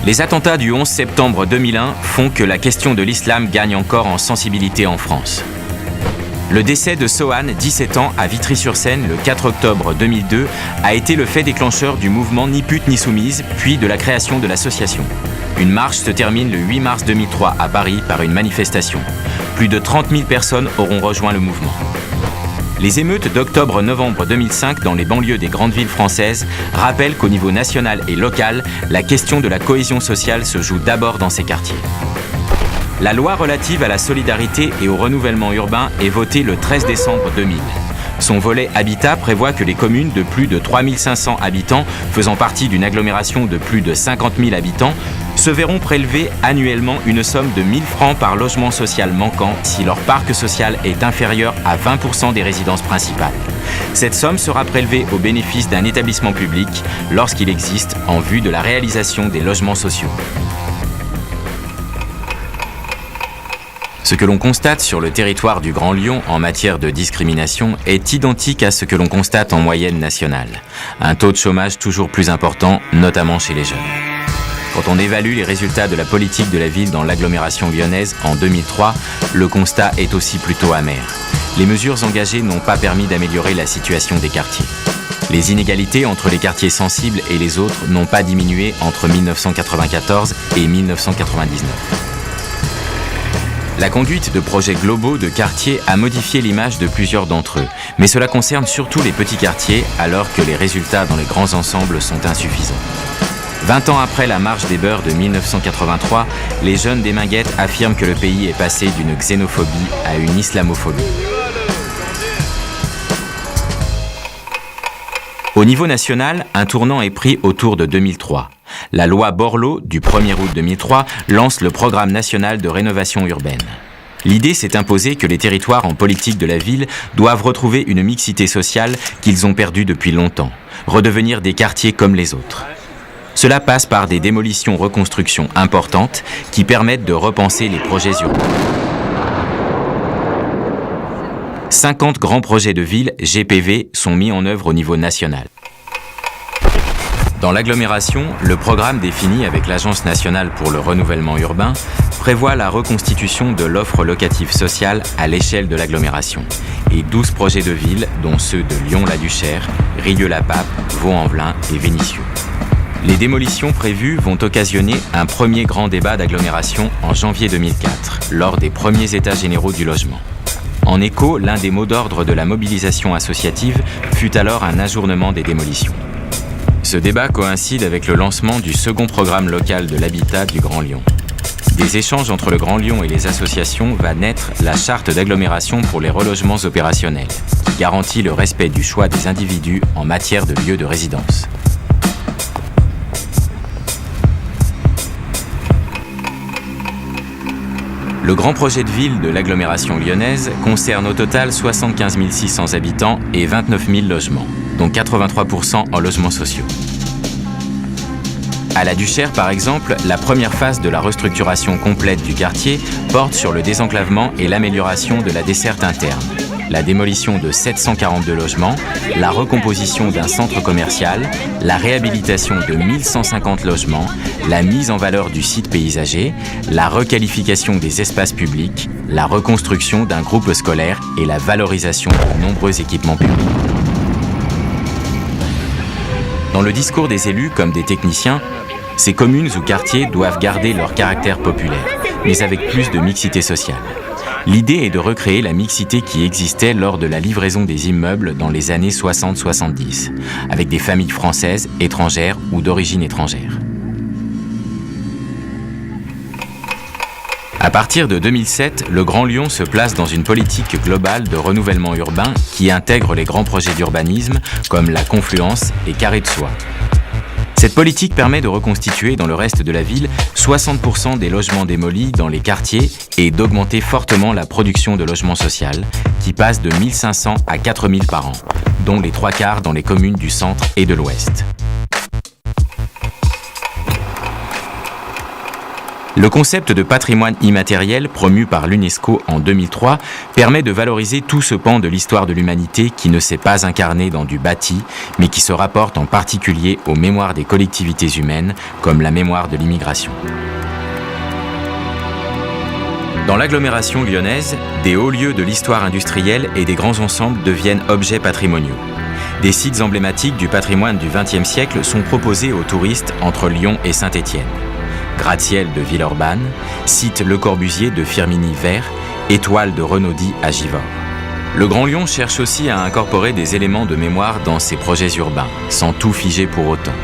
Les attentats du 11 septembre 2001 font que la question de l'islam gagne encore en sensibilité en France. Le décès de Sohan, 17 ans, à Vitry-sur-Seine le 4 octobre 2002 a été le fait déclencheur du mouvement Ni pute ni soumise, puis de la création de l'association. Une marche se termine le 8 mars 2003 à Paris par une manifestation. Plus de 30 000 personnes auront rejoint le mouvement. Les émeutes d'octobre-novembre 2005 dans les banlieues des grandes villes françaises rappellent qu'au niveau national et local, la question de la cohésion sociale se joue d'abord dans ces quartiers. La loi relative à la solidarité et au renouvellement urbain est votée le 13 décembre 2000. Son volet habitat prévoit que les communes de plus de 3 500 habitants faisant partie d'une agglomération de plus de 50 000 habitants se verront prélever annuellement une somme de 1 000 francs par logement social manquant si leur parc social est inférieur à 20% des résidences principales. Cette somme sera prélevée au bénéfice d'un établissement public lorsqu'il existe en vue de la réalisation des logements sociaux. Ce que l'on constate sur le territoire du Grand Lyon en matière de discrimination est identique à ce que l'on constate en moyenne nationale. Un taux de chômage toujours plus important, notamment chez les jeunes. Quand on évalue les résultats de la politique de la ville dans l'agglomération lyonnaise en 2003, le constat est aussi plutôt amer. Les mesures engagées n'ont pas permis d'améliorer la situation des quartiers. Les inégalités entre les quartiers sensibles et les autres n'ont pas diminué entre 1994 et 1999. La conduite de projets globaux de quartiers a modifié l'image de plusieurs d'entre eux, mais cela concerne surtout les petits quartiers alors que les résultats dans les grands ensembles sont insuffisants. 20 ans après la marche des beurs de 1983, les jeunes des Minguettes affirment que le pays est passé d'une xénophobie à une islamophobie. Au niveau national, un tournant est pris autour de 2003. La loi Borloo du 1er août 2003 lance le programme national de rénovation urbaine. L'idée s'est imposée que les territoires en politique de la ville doivent retrouver une mixité sociale qu'ils ont perdue depuis longtemps, redevenir des quartiers comme les autres. Cela passe par des démolitions-reconstructions importantes qui permettent de repenser les projets urbains. 50 grands projets de ville, GPV, sont mis en œuvre au niveau national. Dans l'agglomération, le programme défini avec l'Agence nationale pour le renouvellement urbain prévoit la reconstitution de l'offre locative sociale à l'échelle de l'agglomération et 12 projets de ville, dont ceux de Lyon-la-Duchère, Rieux-la-Pape, Vaux-en-Velin et Vénissieux. Les démolitions prévues vont occasionner un premier grand débat d'agglomération en janvier 2004, lors des premiers états généraux du logement. En écho, l'un des mots d'ordre de la mobilisation associative fut alors un ajournement des démolitions. Ce débat coïncide avec le lancement du second programme local de l'habitat du Grand Lyon. Des échanges entre le Grand Lyon et les associations va naître la charte d'agglomération pour les relogements opérationnels, qui garantit le respect du choix des individus en matière de lieu de résidence. Le grand projet de ville de l'agglomération lyonnaise concerne au total 75 600 habitants et 29 000 logements, dont 83% en logements sociaux. À la Duchère, par exemple, la première phase de la restructuration complète du quartier porte sur le désenclavement et l'amélioration de la desserte interne, la démolition de 742 logements, la recomposition d'un centre commercial, la réhabilitation de 1150 logements, la mise en valeur du site paysager, la requalification des espaces publics, la reconstruction d'un groupe scolaire et la valorisation de nombreux équipements publics. Dans le discours des élus comme des techniciens, ces communes ou quartiers doivent garder leur caractère populaire, mais avec plus de mixité sociale. L'idée est de recréer la mixité qui existait lors de la livraison des immeubles dans les années 60-70, avec des familles françaises, étrangères ou d'origine étrangère. À partir de 2007, le Grand Lyon se place dans une politique globale de renouvellement urbain qui intègre les grands projets d'urbanisme comme la Confluence et Carré de Soie. Cette politique permet de reconstituer dans le reste de la ville 60% des logements démolis dans les quartiers et d'augmenter fortement la production de logements sociaux qui passe de 1500 à 4000 par an, dont les 3/4 dans les communes du centre et de l'ouest. Le concept de patrimoine immatériel, promu par l'UNESCO en 2003, permet de valoriser tout ce pan de l'histoire de l'humanité qui ne s'est pas incarné dans du bâti, mais qui se rapporte en particulier aux mémoires des collectivités humaines, comme la mémoire de l'immigration. Dans l'agglomération lyonnaise, des hauts lieux de l'histoire industrielle et des grands ensembles deviennent objets patrimoniaux. Des sites emblématiques du patrimoine du XXe siècle sont proposés aux touristes entre Lyon et Saint-Étienne. Gratte-ciel de Villeurbanne, site Le Corbusier de Firminy-Vert, étoile de Renaudy à Givors. Le Grand Lyon cherche aussi à incorporer des éléments de mémoire dans ses projets urbains, sans tout figer pour autant.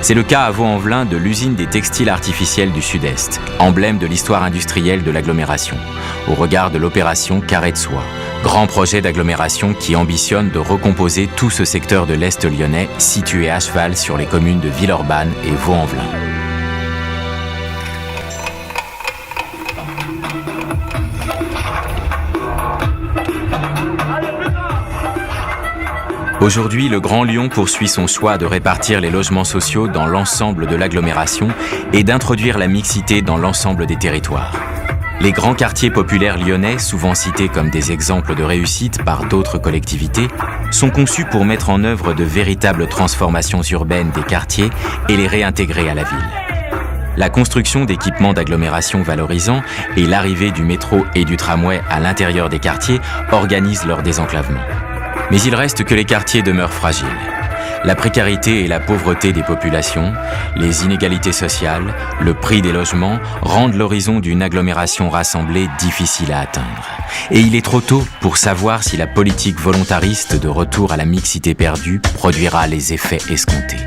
C'est le cas à Vaux-en-Velin de l'usine des textiles artificiels du Sud-Est, emblème de l'histoire industrielle de l'agglomération, au regard de l'opération Carré de Soie, grand projet d'agglomération qui ambitionne de recomposer tout ce secteur de l'Est lyonnais situé à cheval sur les communes de Villeurbanne et Vaux-en-Velin. Aujourd'hui, le Grand Lyon poursuit son choix de répartir les logements sociaux dans l'ensemble de l'agglomération et d'introduire la mixité dans l'ensemble des territoires. Les grands quartiers populaires lyonnais, souvent cités comme des exemples de réussite par d'autres collectivités, sont conçus pour mettre en œuvre de véritables transformations urbaines des quartiers et les réintégrer à la ville. La construction d'équipements d'agglomération valorisants et l'arrivée du métro et du tramway à l'intérieur des quartiers organisent leur désenclavement. Mais il reste que les quartiers demeurent fragiles. La précarité et la pauvreté des populations, les inégalités sociales, le prix des logements rendent l'horizon d'une agglomération rassemblée difficile à atteindre. Et il est trop tôt pour savoir si la politique volontariste de retour à la mixité perdue produira les effets escomptés.